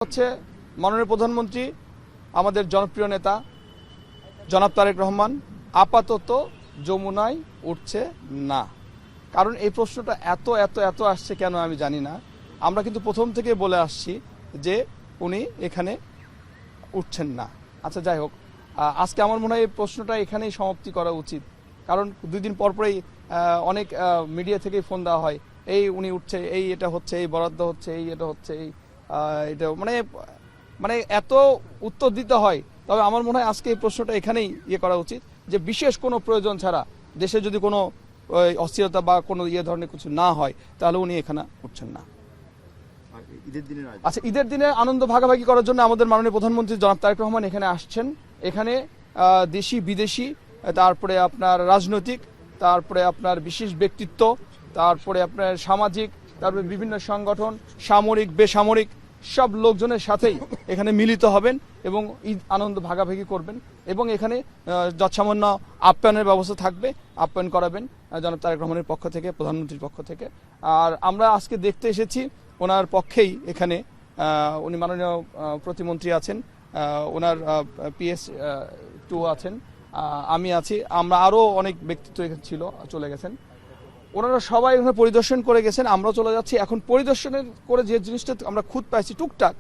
হচ্ছে মাননীয় প্রধানমন্ত্রী আমাদের জনপ্রিয় নেতা জনাব তারেক রহমান আপাতত যমুনায় উঠছে না। কারণ এই প্রশ্নটা এত এত এত আসছে কেন আমি জানি না। আমরা কিন্তু প্রথম থেকে বলে আসছি যে উনি এখানে উঠছেন না। আচ্ছা যাই হোক, আজকে আমার মনে হয় এই প্রশ্নটা এখানেই সমাপ্তি করা উচিত। কারণ দুই দিন পরপরই অনেক মিডিয়া থেকেই ফোন দেওয়া হয়, এই উনি উঠছে, এই এটা হচ্ছে, এই বরাদ্দ হচ্ছে, এই এটা হচ্ছে, এই এটা মানে এত উত্তর দিতে হয়। তবে আমার মনে হয় আজকে এই প্রশ্নটা এখানেই করা উচিত যে বিশেষ কোনো প্রয়োজন ছাড়া দেশে যদি কোনো অস্থিরতা বা কোনো ধরনের কিছু না হয় তাহলে উনি এখানে উঠছেন না। আচ্ছা, ঈদের দিনে আনন্দ ভাগাভাগি করার জন্য আমাদের মাননীয় প্রধানমন্ত্রী জনাব তারেক রহমান এখানে আসছেন। এখানে দেশি বিদেশি, তারপরে আপনার রাজনৈতিক, তারপরে আপনার বিশেষ ব্যক্তিত্ব, তারপরে আপনার সামাজিক, তারপরে বিভিন্ন সংগঠন, সামরিক বেসামরিক সব লোকজনের সাথেই এখানে মিলিত হবেন এবং ঈদ আনন্দ ভাগাভাগি করবেন এবং এখানে যৎসামান্য আপ্যায়নের ব্যবস্থা থাকবে, আপ্যায়ন করাবেন জনাব তারেক রহমানের পক্ষ থেকে, প্রধানমন্ত্রীর পক্ষ থেকে। আর আমরা আজকে দেখতে এসেছি ওনার পক্ষেই এখানে উনি মাননীয় প্রতিমন্ত্রী আছেন, ওনার PS 2 আছেন, আমি আছি, আমরা আরও অনেক ব্যক্তিত্ব এখানে ছিল, চলে গেছেন। ওনারা সবাই এখানে পরিদর্শন করে গেছেন, আমরাও চলে যাচ্ছি। এখন পরিদর্শনের করে যে জিনিসটা আমরা খুঁত পাইছি টুকটাক,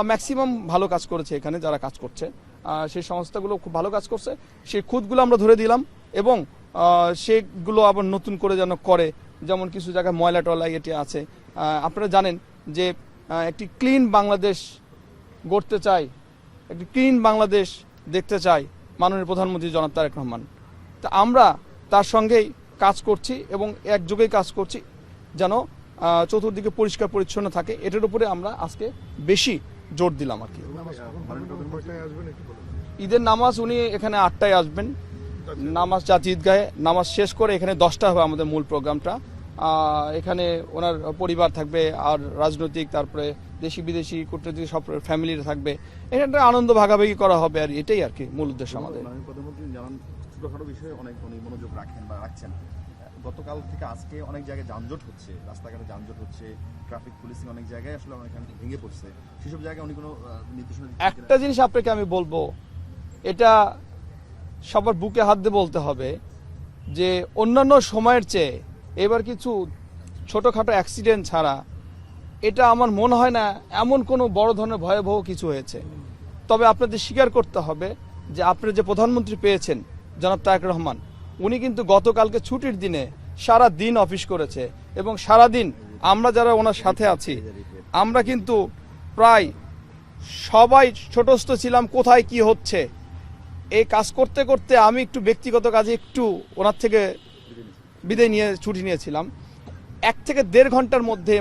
ম্যাক্সিমাম ভালো কাজ করেছে এখানে যারা কাজ করছে, সেই সংস্থাগুলো খুব ভালো কাজ করছে। সেই খুঁতগুলো আমরা ধরে দিলাম এবং সেগুলো আবার নতুন করে যেন করে। যেমন কিছু জায়গায় ময়লা টলা এটি আছে। আপনারা জানেন যে একটি ক্লিন বাংলাদেশ গড়তে চাই, একটি ক্লিন বাংলাদেশ দেখতে চাই মাননীয় প্রধানমন্ত্রী জনাব তারেক রহমান। তা আমরা তার সঙ্গেই কাজ করছি এবং একযোগেই কাজ করছি যেন চতুর্দিকে পরিষ্কার পরিচ্ছন্ন থাকে। এটার উপরে আমরা আজকে বেশি জোর দিলাম আর কি। ঈদের নামাজ উনি এখানে 8টায় আসবেন, নামাজ জাতীয় ঈদগাহে নামাজ শেষ করে এখানে 10টা হবে আমাদের মূল প্রোগ্রামটা। এখানে ওনার পরিবার থাকবে আর রাজনৈতিক, তারপরে দেশি বিদেশি কূটনৈতিক সব ফ্যামিলিরা থাকবে। এখানে আনন্দ ভাগাভাগি করা হবে আর এটাই আর কি মূল উদ্দেশ্য আমাদের। ছোটখাটো বিষয়ে অনেক মনোযোগ রাখেন বা রাখছেন। গতকাল থেকে আজকে অনেক জায়গায় যানজট হচ্ছে, রাস্তাঘাটে যানজট হচ্ছে, ট্রাফিক পুলিশিং অনেক জায়গায় আসলে অনেকখানে ভেঙে পড়ছে। সেসব জায়গায় উনি কোনো নির্দেশনা? একটা জিনিস আপনাকে আমি বলবো, এটা সবার বুকে হাত দিয়ে বলতে হবে যে অন্যান্য সময়ের চেয়ে এবার কিছু ছোটখাটো অ্যাক্সিডেন্ট ছাড়া এটা আমার মনে হয় না এমন কোনো বড় ধরনের ভয়াবহ কিছু হয়েছে। তবে আপনাদের স্বীকার করতে হবে যে আপনারা যে প্রধানমন্ত্রী পেয়েছেন জনাব তারেক রহমান, উনি কিন্তু গতকালকে ছুটির দিনে সারা দিন অফিস করেছে এবং সারা দিন আমরা যারা ওনার সাথে আছি আমরা কিন্তু প্রায় সবাই ছোটস্থ ছিলাম কোথায় কি হচ্ছে। এই কাজ করতে করতে আমি একটু ব্যক্তিগত কাজে একটু ওনার থেকে বিদায় নিয়ে ছুটি নিয়েছিলাম। 1 থেকে 1.5 ঘন্টার মধ্যে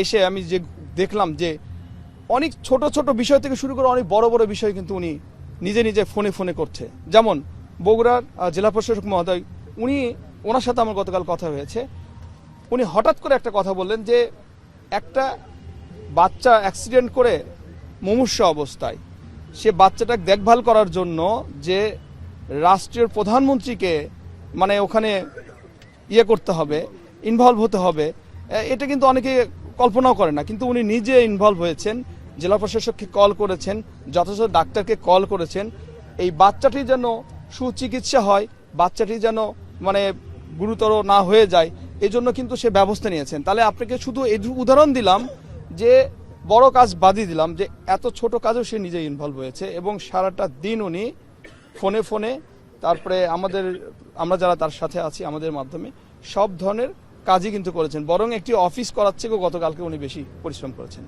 এসে আমি যে দেখলাম যে অনেক ছোট ছোট বিষয় থেকে শুরু করে অনেক বড় বড় বিষয় কিন্তু উনি নিজে নিজে ফোনে ফোনে করছে। যেমন বগুড়ার জেলা প্রশাসক মহোদয়, ওনার সাথে আমার গতকাল কথা হয়েছে। উনি হঠাৎ করে একটা কথা বললেন যে একটা বাচ্চা অ্যাক্সিডেন্ট করে মুমূর্ষ অবস্থায়, সে বাচ্চাটাকে দেখভাল করার জন্য যে রাষ্ট্রীয় প্রধানমন্ত্রীকে মানে ওখানে করতে হবে, ইনভলভ হতে হবে, এটা কিন্তু অনেকে কল্পনাও করে না। কিন্তু উনি নিজে ইনভলভ হয়েছেন, জেলা প্রশাসককে কল করেছেন, যথাযথ ডাক্তারকে কল করেছেন। এই বাচ্চাটি যেন সুচিকিৎসা হয়, বাচ্চাটি যেন মানে গুরুতর না হয়ে যায়, এই জন্য কিন্তু সে ব্যবস্থা নিয়েছেন। তাহলে আপনাকে শুধু এই উদাহরণ দিলাম যে বড় কাজ বাদই দিলাম যে এত ছোট কাজেও সে নিজে ইনভলভ হয়েছে এবং সারাটা দিন উনি ফোনে ফোনে, তারপরে আমরা যারা তার সাথে আছি আমাদের মাধ্যমে সব ধরনের কাজই কিন্তু করেছেন। বরং একটি অফিস করার চেয়েও গতকালকে উনি বেশি পরিশ্রম করেছেন।